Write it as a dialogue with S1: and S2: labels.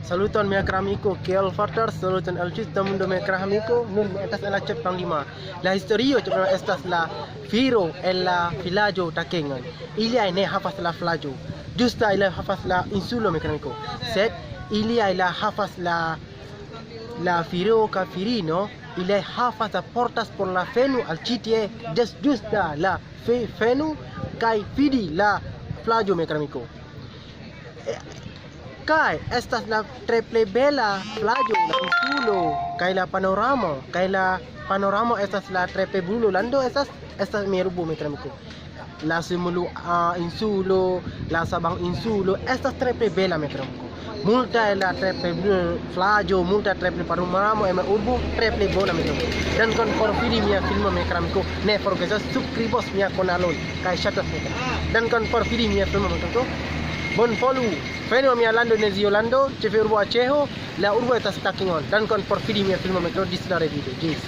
S1: Saluton mia amico que el fartar saluton al chista mundo mia amico nun estas en la chep panglima. La historio chep estas la firo en la vilaĝo Takengon. Iliaj ne havas la flaĝo. Justa iliaj havas la insulo mia amico. Sed iliaj la havas la firo ka firino iliaj havas la portas por la fenu al ĉi tie justa la fenu kaj fidi la flaĝo mia amico. Kai estas la tre plej bela plaĝo, la insulo kaj la panoramo estas la tre plej bela lando estas mia urbo mia amiko. La Simulu insulo, la Sabang insulo estas tre plej bela mia amiko. Multa la tre plej bela plaĝo, multa tre plej panoramo en mia urbo tre plej bona mia amiko. Dankon por vidi mia filmo mia amiko. Ne forgesos subskribos mia kanalon kaj ŝatas mia. Dankon por vidi mia filmo mia amiko. Bon follow. Venu a mia lando Neziolando, ĉefe urbo Aĉeho, la urbo estas Takengon. Dankon por vidi mia filmo metro disdare video. Ĝis.